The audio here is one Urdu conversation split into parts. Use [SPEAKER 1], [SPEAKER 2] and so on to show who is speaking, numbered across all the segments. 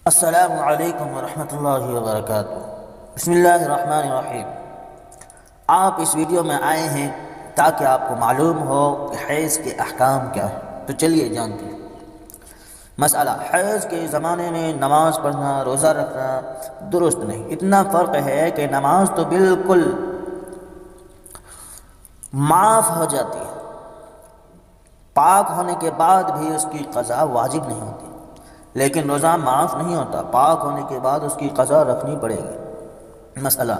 [SPEAKER 1] السلام علیکم ورحمۃ اللہ وبرکاتہ۔ بسم اللہ الرحمن الرحیم۔ آپ اس ویڈیو میں آئے ہیں تاکہ آپ کو معلوم ہو کہ حیض کے احکام کیا ہیں۔ تو چلیے جانتے ہیں۔ مسئلہ: حیض کے زمانے میں نماز پڑھنا، روزہ رکھنا درست نہیں۔ اتنا فرق ہے کہ نماز تو بالکل معاف ہو جاتی ہے، پاک ہونے کے بعد بھی اس کی قضا واجب نہیں ہوتی، لیکن روزہ معاف نہیں ہوتا، پاک ہونے کے بعد اس کی قضا رکھنی پڑے گی۔ مسئلہ: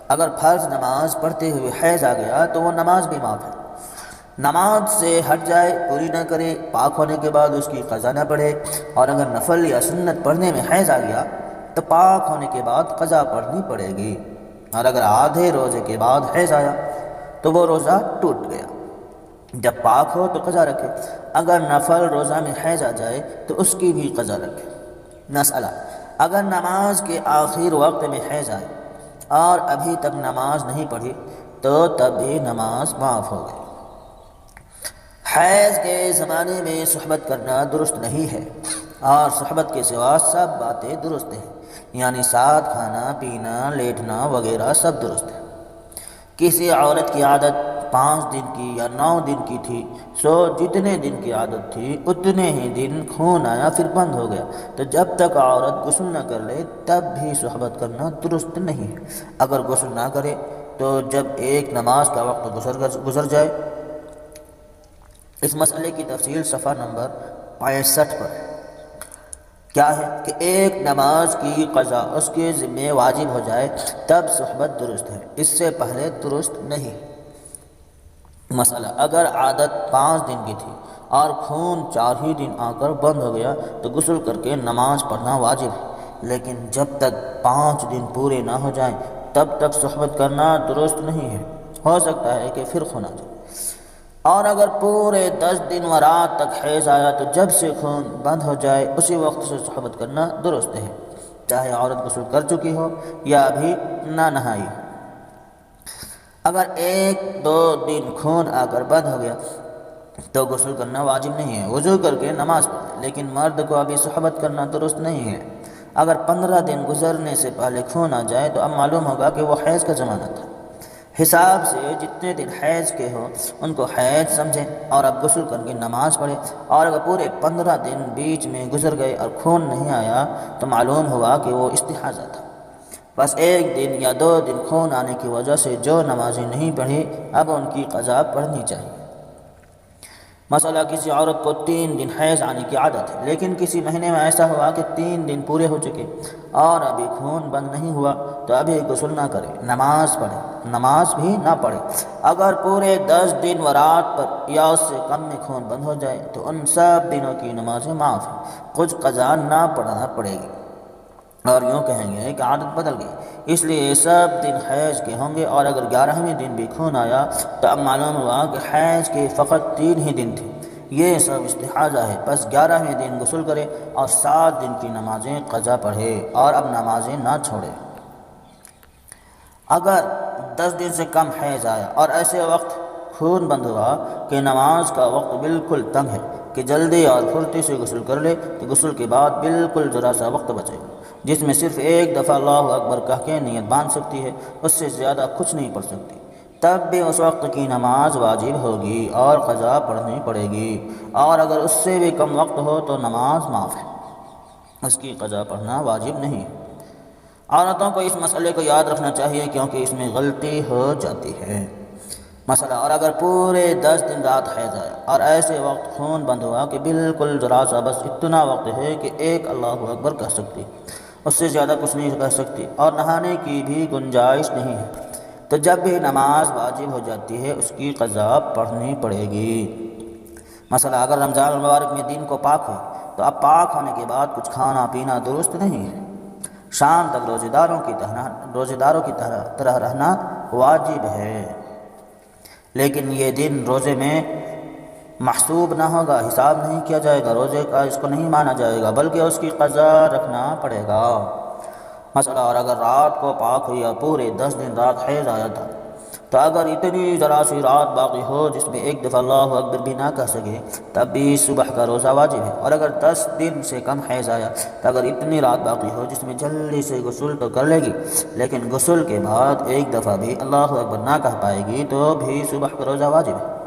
[SPEAKER 1] اگر فرض نماز پڑھتے ہوئے حیض آ گیا تو وہ نماز بھی معاف ہے، نماز سے ہٹ جائے، پوری نہ کرے، پاک ہونے کے بعد اس کی قضا نہ پڑھے۔ اور اگر نفل یا سنت پڑھنے میں حیض آ گیا تو پاک ہونے کے بعد قضا پڑھنی پڑے گی۔ اور اگر آدھے روزے کے بعد حیض آیا تو وہ روزہ ٹوٹ گیا، جب پاک ہو تو قضا رکھے۔ اگر نفل روزہ میں حیض آ جائے تو اس کی بھی قضا رکھے۔ مسئلہ: اگر نماز کے آخر وقت میں حیض آئے اور ابھی تک نماز نہیں پڑھی تو تب بھی نماز معاف ہو گئی۔ حیض کے زمانے میں صحبت کرنا درست نہیں ہے، اور صحبت کے سوا سب باتیں درست ہیں، یعنی ساتھ کھانا پینا لیٹنا وغیرہ سب درست ہے۔ کسی عورت کی عادت 5 دن کی یا 9 دن کی تھی، سو جتنے دن کی عادت تھی اتنے ہی دن خون آیا پھر بند ہو گیا، تو جب تک عورت غسل نہ کر لے تب بھی صحبت کرنا درست نہیں ہے۔ اگر غسل نہ کرے تو جب ایک نماز کا وقت گزر جائے۔ اس مسئلے کی تفصیل صفحہ نمبر 65 پر کیا ہے کہ ایک نماز کی قضا اس کے ذمہ واجب ہو جائے تب صحبت درست ہے، اس سے پہلے درست نہیں۔ مسئلہ: اگر عادت 5 دن کی تھی اور خون 4 ہی دن آ کر بند ہو گیا تو غسل کر کے نماز پڑھنا واجب ہے، لیکن جب تک 5 دن پورے نہ ہو جائیں تب تک صحبت کرنا درست نہیں ہے، ہو سکتا ہے کہ پھر خون آ جائے۔ اور اگر پورے 10 دن و رات تک حیض آیا تو جب سے خون بند ہو جائے اسی وقت سے صحبت کرنا درست ہے، چاہے عورت غسل کر چکی ہو یا ابھی نہ نہائی ہو۔ اگر 1-2 دن خون آ کر بند ہو گیا تو غسل کرنا واجب نہیں ہے، وضو کر کے نماز پڑھے، لیکن مرد کو ابھی صحبت کرنا درست نہیں ہے۔ اگر 15 دن گزرنے سے پہلے خون آ جائے تو اب معلوم ہوگا کہ وہ حیض کا زمانہ تھا، حساب سے جتنے دن حیض کے ہوں ان کو حیض سمجھیں اور اب غسل کر کے نماز پڑھے۔ اور اگر پورے 15 دن بیچ میں گزر گئے اور خون نہیں آیا تو معلوم ہوا کہ وہ استحاضہ تھا، بس 1 دن یا 2 دن خون آنے کی وجہ سے جو نمازیں نہیں پڑھی اب ان کی قضا پڑھنی چاہیے۔ مسئلہ: کسی عورت کو 3 دن حیض آنے کی عادت ہے، لیکن کسی مہینے میں ایسا ہوا کہ 3 دن پورے ہو چکے اور ابھی خون بند نہیں ہوا تو ابھی غسل نہ کرے، نماز پڑھے، نماز بھی نہ پڑھے۔ اگر پورے 10 دن و رات پر یا اس سے کم میں خون بند ہو جائے تو ان سب دنوں کی نمازیں معاف ہیں، کچھ قضا نہ پڑھنا پڑے گی، اور یوں کہیں گے کہ عادت بدل گئی، اس لیے یہ سب دن حیض کے ہوں گے۔ اور اگر 11ویں دن بھی خون آیا تو اب معلوم ہوا کہ حیض کے فقط 3 ہی دن تھے، یہ سب استحاضہ ہے، بس 11ویں دن غسل کرے اور 7 دن کی نمازیں قضا پڑھے اور اب نمازیں نہ چھوڑے۔ اگر 10 دن سے کم حیض آیا اور ایسے وقت خون بند ہوا کہ نماز کا وقت بالکل تنگ ہے کہ جلدی اور پھرتی سے غسل کر لے تو غسل کے بعد بالکل ذرا سا وقت بچے گا جس میں صرف 1 دفعہ اللہ اکبر کہہ کے نیت باندھ سکتی ہے، اس سے زیادہ کچھ نہیں پڑھ سکتی، تب بھی اس وقت کی نماز واجب ہوگی اور قضا پڑھنی پڑے گی۔ اور اگر اس سے بھی کم وقت ہو تو نماز معاف ہے، اس کی قضا پڑھنا واجب نہیں ہے۔ عورتوں کو اس مسئلے کو یاد رکھنا چاہیے کیونکہ اس میں غلطی ہو جاتی ہے۔ مسئلہ: اور اگر پورے 10 دن رات حیض آیا اور ایسے وقت خون بند ہوا کہ بالکل ذرا سا بس اتنا وقت ہے کہ 1 اللہ اکبر کہہ سکتی، اس سے زیادہ کچھ نہیں کہہ سکتی اور نہانے کی بھی گنجائش نہیں ہے، تو جب بھی نماز واجب ہو جاتی ہے اس کی قضا پڑھنی پڑے گی۔ مسئلہ: اگر رمضان المبارک میں دن کو پاک ہو تو اب پاک ہونے کے بعد کچھ کھانا پینا درست نہیں ہے، شام تک روزے داروں کی طرح رہنا واجب ہے، لیکن یہ دن روزے میں محسوب نہ ہوگا، حساب نہیں کیا جائے گا، روزے کا اس کو نہیں مانا جائے گا بلکہ اس کی قضا رکھنا پڑے گا۔ مسئلہ: اور اگر رات کو پاک ہوئی اور پورے 10 دن رات حیض آیا تھا تو اگر اتنی ذرا سی رات باقی ہو جس میں ایک دفعہ اللہ اکبر بھی نہ کہہ سکے تب بھی صبح کا روزہ واجب ہے۔ اور اگر 10 دن سے کم حیض آیا تو اگر اتنی رات باقی ہو جس میں جلدی سے غسل تو کر لے گی لیکن غسل کے بعد ایک دفعہ بھی اللہ اکبر نہ کہہ پائے گی تو بھی صبح کا روزہ واجب ہے۔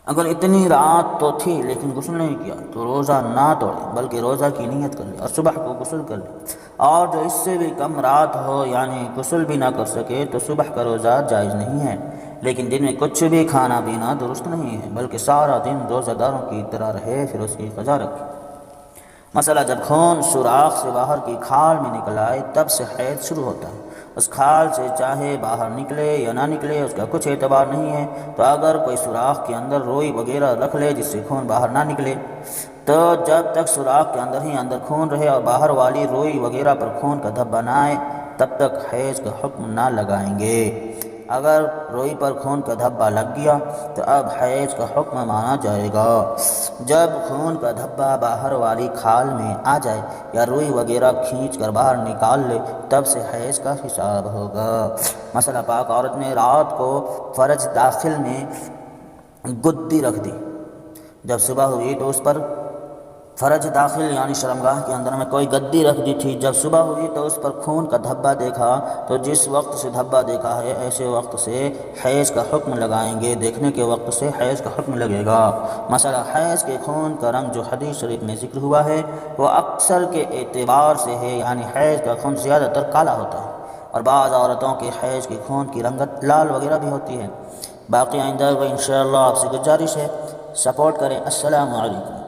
[SPEAKER 1] اگر اتنی رات تو تھی لیکن غسل نہیں کیا تو روزہ نہ توڑے بلکہ روزہ کی نیت کر لے اور صبح کو غسل کر لے۔ اور جو اس سے بھی کم رات ہو یعنی غسل بھی نہ کر سکے تو صبح کا روزہ جائز نہیں ہے، لیکن دن میں کچھ بھی کھانا پینا درست نہیں ہے بلکہ سارا دن روزہ داروں کی طرح رہے پھر اس کی قضا رکھے۔ مسئلہ جب خون سوراخ سے باہر کی کھال میں نکل آئے تب سے حیض شروع ہوتا ہے۔ اس کھال سے چاہے باہر نکلے یا نہ نکلے اس کا کچھ اعتبار نہیں ہے، تو اگر کوئی سوراخ کے اندر روئی وغیرہ رکھ لے جس سے خون باہر نہ نکلے تو جب تک سوراخ کے اندر ہی اندر خون رہے اور باہر والی روئی وغیرہ پر خون کا دھبا نہ آئے تب تک حیض کا حکم نہ لگائیں گے۔ اگر روئی پر خون کا دھبا لگ گیا تو اب حیض کا حکم مانا جائے گا۔ جب خون کا دھبا باہر والی کھال میں آ جائے یا روئی وغیرہ کھینچ کر باہر نکال لے تب سے حیض کا حساب ہوگا۔ مثلا پاک عورت نے رات کو فرج داخل میں گدی رکھ دی، جب صبح ہوئی تو اس پر فرج داخل یعنی شرمگاہ کے اندر میں کوئی گدی رکھ دی تھی، جب صبح ہوئی تو اس پر خون کا دھبا دیکھا تو جس وقت سے دھبا دیکھا ہے ایسے وقت سے حیض کا حکم لگائیں گے، دیکھنے کے وقت سے حیض کا حکم لگے گا۔ مثلا حیض کے خون کا رنگ جو حدیث شریف میں ذکر ہوا ہے وہ اکثر کے اعتبار سے ہے، یعنی حیض کا خون زیادہ تر کالا ہوتا ہے اور بعض عورتوں کے حیض کے خون کی رنگت لال وغیرہ بھی ہوتی ہے۔ باقی آئندہ انشاءاللہ آپ سے گزارش ہے سپورٹ کریں۔ السلام علیکم۔